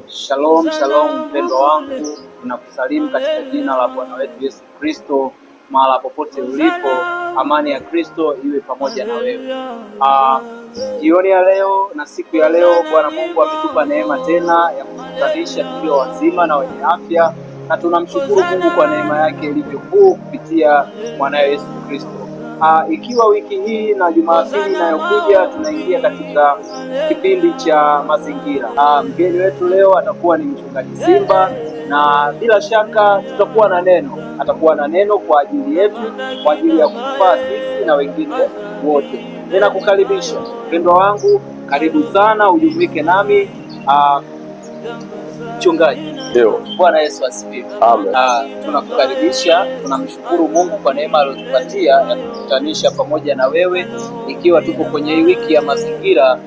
Shalom, shalom mpendwa wangu, ninakusalimu katika jina la Bwana wetu Yesu Kristo. Mahala popote ulipo, amani ya Kristo iwe pamoja na wewe. Jioni ya leo na siku ya leo, Bwana Mungu ametupa neema tena ya kukutanisha tukiwa wazima na wenye afya, na tunamshukuru Mungu kwa neema yake ilivyokuu kupitia mwanawe Yesu Kristo. Ikiwa wiki hii na Jumapili inayokuja tunaingia katika kipindi cha mazingira. Mgeni wetu leo atakuwa ni mchungaji Simba, na bila shaka tutakuwa na neno, atakuwa na neno kwa ajili yetu, kwa ajili ya kufaa sisi na wengine wote. Ninakukaribisha mpendwa wangu, karibu sana ujumuike nami. Mchungaji. Ndio. Bwana Yesu asifiwe. Amen. Tunakukaribisha, tunamshukuru Mungu kwa neema aliyotupatia ya kukutanisha pamoja na wewe, ikiwa tuko kwenye hii wiki ya mazingira.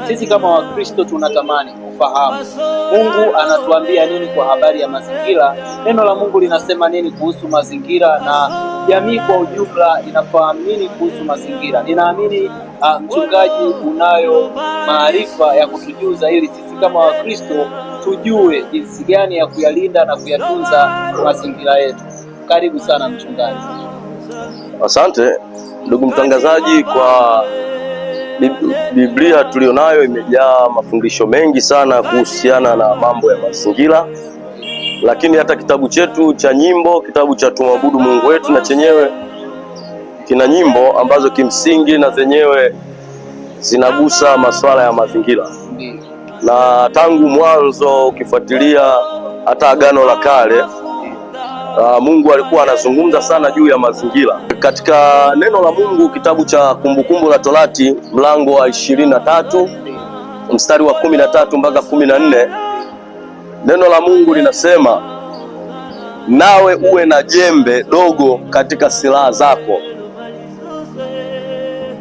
Sisi kama Wakristo tunatamani kufahamu Mungu anatuambia nini kwa habari ya mazingira. Neno la Mungu linasema nini kuhusu mazingira, na jamii kwa ujumla inafahamu nini kuhusu mazingira. Ninaamini mchungaji, unayo maarifa ya kutujuza ili sisi kama Wakristo tujue jinsi gani ya kuyalinda na kuyatunza mazingira yetu. Karibu sana mchungaji. Asante ndugu mtangazaji. Kwa Biblia tulionayo imejaa mafundisho mengi sana kuhusiana na mambo ya mazingira, lakini hata kitabu chetu cha nyimbo, kitabu cha Tumwabudu Mungu Wetu, na chenyewe kina nyimbo ambazo kimsingi na zenyewe zinagusa masuala ya mazingira. Na tangu mwanzo ukifuatilia hata Agano la Kale, Mungu alikuwa anazungumza sana juu ya mazingira. Katika neno la Mungu, kitabu cha Kumbukumbu la Torati mlango wa 23 mstari wa 13 mpaka 14, neno la Mungu linasema, nawe uwe na jembe dogo katika silaha zako,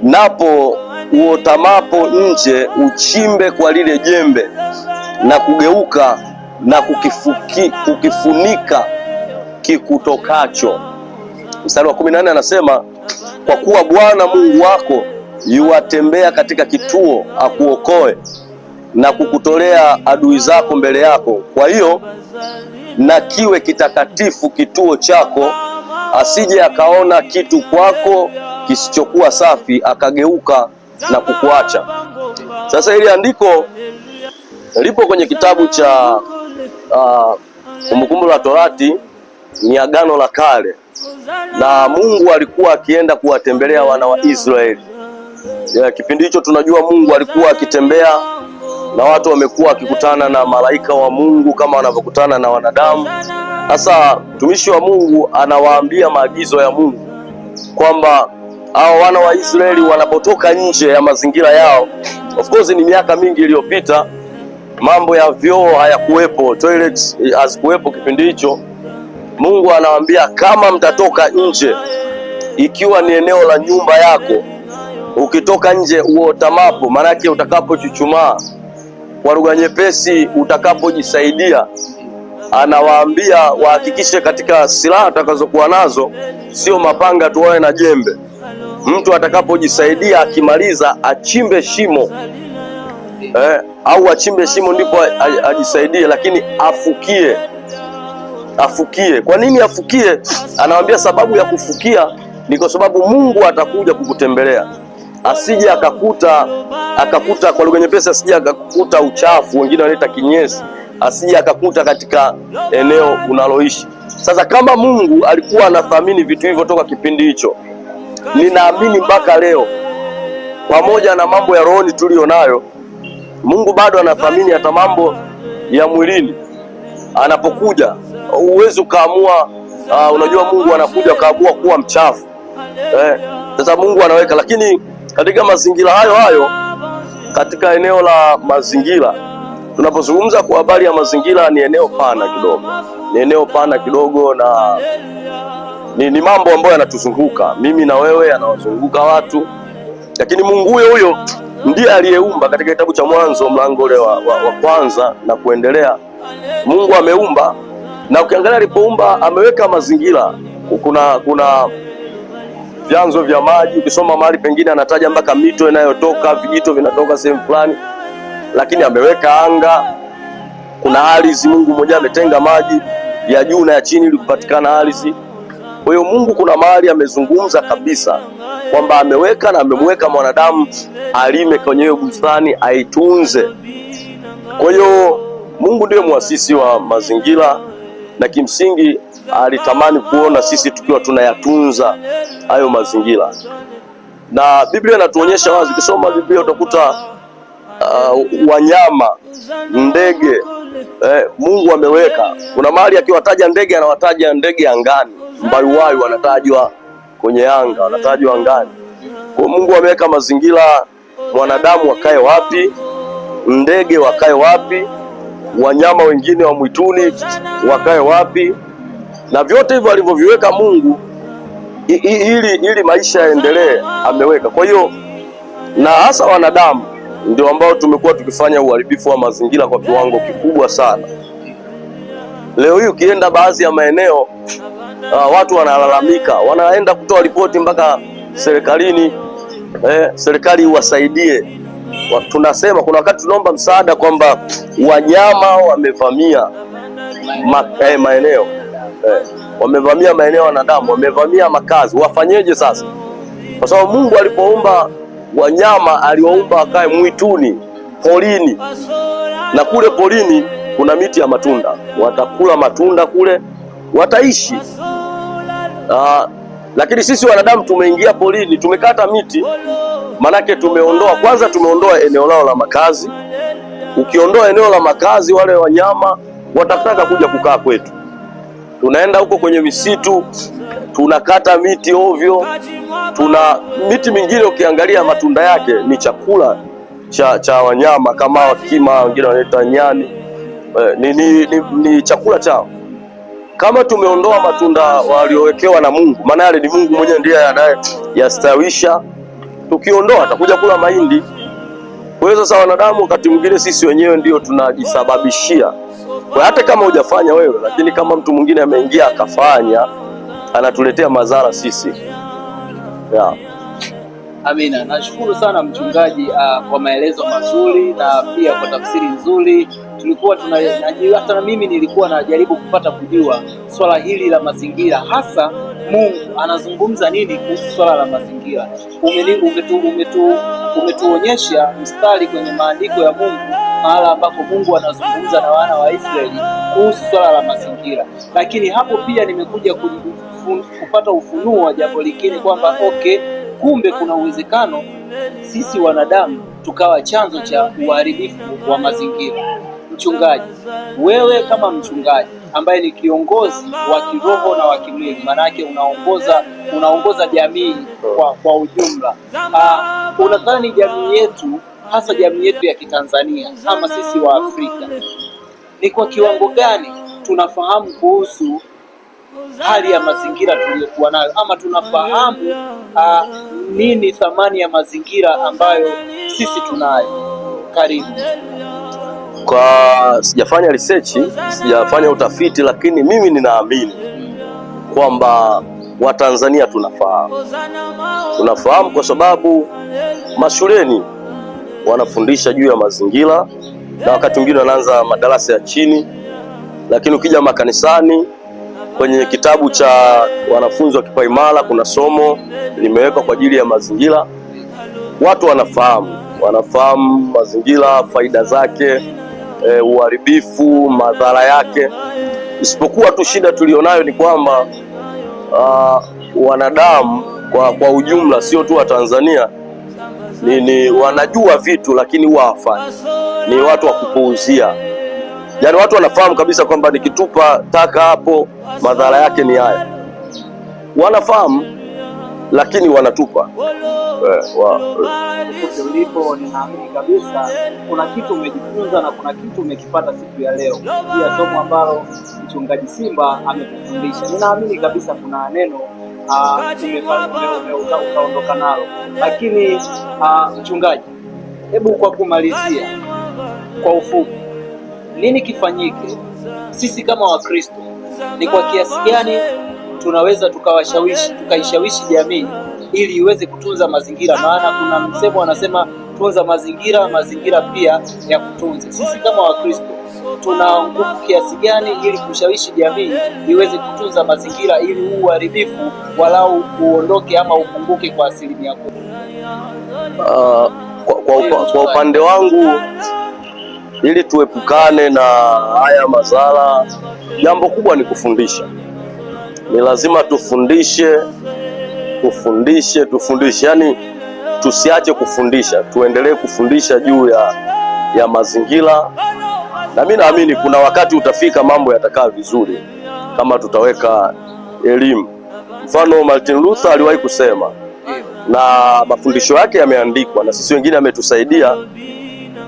napo uotamapo nje uchimbe kwa lile jembe na kugeuka na kukifunika kikutokacho. Mstari wa 14 anasema, kwa kuwa Bwana Mungu wako yuwatembea katika kituo akuokoe na kukutolea adui zako mbele yako. Kwa hiyo na kiwe kitakatifu kituo chako, asije akaona kitu kwako kisichokuwa safi akageuka na kukuacha. Sasa hili andiko lipo kwenye kitabu cha Kumbukumbu la Torati, ni Agano la Kale, na Mungu alikuwa akienda kuwatembelea wana wa Israeli. Kipindi hicho tunajua Mungu alikuwa akitembea na watu, wamekuwa akikutana na malaika wa Mungu kama wanavyokutana na wanadamu. Sasa mtumishi wa Mungu anawaambia maagizo ya Mungu kwamba hao wana wa Israeli wanapotoka nje ya mazingira yao, of course ni miaka mingi iliyopita, mambo ya vyoo hayakuwepo, toilets hazikuwepo kipindi hicho. Mungu anawaambia kama mtatoka nje, ikiwa ni eneo la nyumba yako, ukitoka nje uotamapo, manake utakapochuchumaa, kwa lugha nyepesi utakapojisaidia, anawaambia wahakikishe katika silaha atakazokuwa nazo sio mapanga tu, wawe na jembe. Mtu atakapojisaidia akimaliza achimbe shimo, au achimbe shimo ndipo ajisaidie, lakini afukie. Kwa nini afukie? Anawaambia sababu ya kufukia ni kwa sababu Mungu atakuja kukutembelea, asije akakuta kwa lugha nyepesi, asije akakuta uchafu, wengine wanaita kinyesi, asije akakuta katika eneo unaloishi. Sasa kama Mungu alikuwa anathamini vitu hivyo toka kipindi hicho, ninaamini mpaka leo, pamoja na mambo ya rohoni tulionayo, Mungu bado anathamini hata mambo ya mwilini. Anapokuja uwezi ukaamua, unajua Mungu anakuja ukaamua kuwa mchafu. Sasa Mungu anaweka, lakini katika mazingira hayo, katika eneo la mazingira, tunapozungumza kwa habari ya mazingira, ni eneo pana kidogo, na ni mambo ambayo yanatuzunguka mimi na wewe, yanawazunguka watu, lakini Mungu huyo ndiye aliyeumba. Katika kitabu cha Mwanzo mlango ule wa kwanza na kuendelea, Mungu ameumba, na ukiangalia alipoumba ameweka mazingira. Kuna vyanzo vya maji, ukisoma mahali pengine anataja mpaka mito inayotoka, vijito vinatoka sehemu fulani, lakini ameweka anga, kuna ardhi. Mungu mmoja ametenga maji ya juu na ya chini ili kupatikana ardhi. Kwa hiyo Mungu kuna mahali amezungumza kabisa kwamba ameweka na amemweka mwanadamu alime kwenye hiyo bustani, aitunze. Kwa hiyo Mungu ndiye muasisi wa mazingira, na kimsingi alitamani kuona sisi tukiwa tunayatunza hayo mazingira. Na Biblia inatuonyesha wazi, ukisoma Biblia utakuta wanyama, ndege, Mungu ameweka. Kuna mahali akiwataja ndege anawataja ndege angani, mbayuwayu wanatajwa kwenye anga, wanatajwa angani. Kwa Mungu ameweka mazingira, mwanadamu wakae wapi, ndege wakae wapi, wanyama wengine wa mwituni wakae wapi, na vyote hivyo alivyoviweka Mungu ili maisha yaendelee, ameweka. Kwa hiyo na hasa wanadamu ndio ambao tumekuwa tukifanya uharibifu wa mazingira kwa kiwango kikubwa sana. Leo hii ukienda baadhi ya maeneo watu wanalalamika, wanaenda kutoa ripoti mpaka serikalini, serikali iwasaidie. Tunasema kuna wakati tunaomba msaada kwamba wanyama wamevamia maeneo, wamevamia maeneo ya wanadamu, wamevamia makazi. Wafanyeje sasa? Kwa sababu Mungu alipoumba wanyama aliwaumba wakae mwituni, porini, na kule porini kuna miti ya matunda, watakula matunda kule, wataishi. Lakini sisi wanadamu tumeingia porini, tumekata miti, manake tumeondoa eneo lao la makazi. Ukiondoa eneo la makazi, wale wanyama watataka kuja kukaa kwetu. Tunaenda huko kwenye misitu, tunakata miti ovyo. Tuna miti mingine ukiangalia matunda yake ni chakula cha wanyama kama wakima, wengine wanaita nyani, ni chakula chao. Kama tumeondoa matunda waliowekewa na Mungu, maana yale ni Mungu mwenyewe ndiye anayeyastawisha, tukiondoa atakuja kula mahindi. Kwa hiyo sasa wanadamu wakati mwingine sisi wenyewe ndio tunajisababishia. Kwa hata kama hujafanya wewe, lakini kama mtu mwingine ameingia akafanya, anatuletea madhara sisi. Amina. Nashukuru sana mchungaji kwa maelezo mazuri na pia kwa tafsiri nzuri. Tulikuwa hata na mimi nilikuwa najaribu kupata kujua swala hili la mazingira, hasa Mungu anazungumza nini kuhusu swala la mazingira. Umetuonyesha mstari kwenye maandiko ya Mungu mahala ambako Mungu anazungumza na wana wa Israeli kuhusu swala la mazingira, lakini hapo pia nimekuja kupata ufunuo wa jambo lingine kwamba kumbe kuna uwezekano sisi wanadamu tukawa chanzo cha uharibifu wa mazingira. Mchungaji, wewe kama mchungaji ambaye ni kiongozi wa kiroho na wa kimwili, manake unaongoza jamii kwa ujumla, unadhani jamii yetu, hasa jamii yetu ya Kitanzania ama sisi wa Afrika, ni kwa kiwango gani tunafahamu kuhusu hali ya mazingira tuliyokuwa nayo, ama tunafahamu nini thamani ya mazingira ambayo sisi tunayo? Karibu. Sijafanya research, sijafanya utafiti, lakini mimi ninaamini kwamba Watanzania tunafahamu kwa sababu mashuleni wanafundisha juu ya mazingira, na wakati mwingine wanaanza madarasa ya chini, lakini ukija makanisani kwenye kitabu cha wanafunzi wa kipaimara kuna somo limewekwa kwa ajili ya mazingira. Watu wanafahamu mazingira, faida zake, uharibifu, madhara yake. Isipokuwa tu shida tulionayo ni kwamba wanadamu kwa ujumla, sio tu wa Tanzania, ni wanajua vitu lakini huwa hawafanyi. Ni watu wa kupuuzia. Yaani watu wanafahamu kabisa kwamba nikitupa taka hapo madhara yake ni haya. Wanafahamu lakini wanatupa. Ulipo, ninaamini kabisa kuna kitu umejifunza na kuna kitu umekipata siku ya leo, pia somo ambalo mchungaji Simba ametufundisha. Ninaamini kabisa kuna neno utaondoka nalo. Lakini mchungaji, hebu kwa kumalizia kwa ufupi, nini kifanyike sisi kama Wakristo? Ni kwa kiasi gani tunaweza tukaishawishi jamii ili iweze kutunza mazingira? Maana kuna msemo wanasema tunza mazingira, mazingira pia ya kutunza. Sisi kama Wakristo tuna nguvu kiasi gani ili kushawishi jamii iweze kutunza mazingira ili huu uharibifu walau uondoke ama upunguke kwa 10%? Kwa upande wangu, ili tuepukane na haya madhara, jambo kubwa ni kufundisha. Ni lazima tufundishe, yani tusiache kufundisha, tuendelee kufundisha juu ya mazingira, na mimi naamini kuna wakati utafika mambo yatakaa vizuri kama tutaweka elimu. Mfano Martin Luther aliwahi kusema, na mafundisho yake yameandikwa, na sisi wengine ametusaidia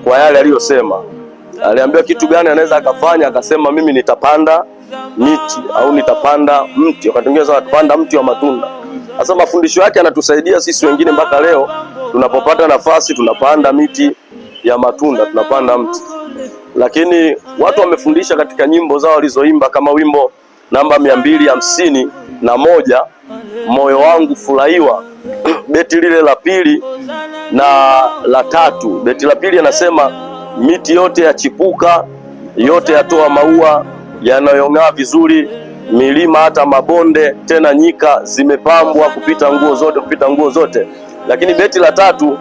kwa yale aliyosema. Aliambiwa kitu gani anaweza akafanya, akasema mimi nitapanda miti au nitapanda mti, wakati mwingine atapanda mti wa matunda. Sasa mafundisho yake yanatusaidia sisi wengine mpaka leo, tunapopata nafasi tunapanda miti ya matunda, tunapanda mti. Lakini watu wamefundisha katika nyimbo zao walizoimba, kama wimbo namba 251, moyo wangu furahiwa, beti lile la pili na la tatu. Beti la pili anasema miti yote yachipuka, yote yatoa maua yanayong'aa vizuri, milima hata mabonde, tena nyika zimepambwa kupita nguo zote. Lakini beti la tatu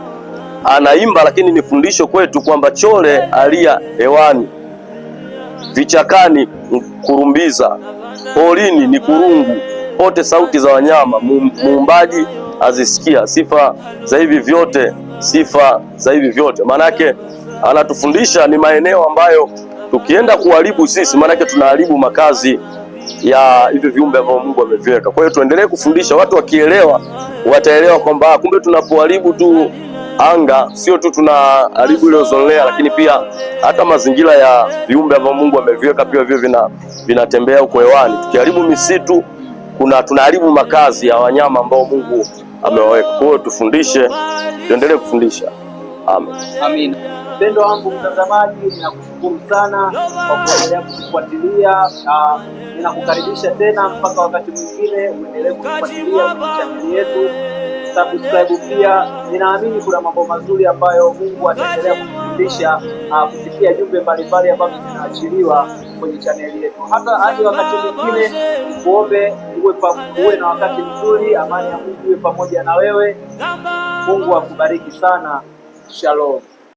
anaimba, lakini ni fundisho kwetu kwamba chole alia hewani, vichakani kurumbiza, porini ni kurungu, pote sauti za wanyama, muumbaji azisikia, sifa za hivi vyote. Maanake anatufundisha ni maeneo ambayo tukienda kuharibu sisi, maanake tunaharibu makazi ya hivi viumbe ambavyo Mungu ameviweka. Kwa hiyo tuendelee kufundisha, watu wakielewa wataelewa kwamba kumbe tunapoharibu tu anga sio tu tunaharibu ile ozone layer, lakini pia hata mazingira ya viumbe ambavyo Mungu ameviweka pia vile vinatembea huko hewani. Tukiharibu misitu tunaharibu makazi ya wanyama ambao Mungu amewaweka. Kwa hiyo tufundishe, tuendelee kufundisha. Amen. Amin. Mpendo wangu mtazamaji, ninakushukuru sana kwa kuendelea kufuatilia. Ninakukaribisha tena mpaka wakati mwingine uendelee kufuatilia kwenye chaneli yetu. Subscribe pia. Ninaamini kuna mambo mazuri ambayo Mungu ataendelea kufundisha kupitia jumbe mbalimbali ambazo zinaachiliwa kwenye chaneli yetu. Hadi wakati mwingine, nikuombe uwe na wakati mzuri. Amani ya Mungu iwe pamoja na wewe. Mungu akubariki sana. Shalom.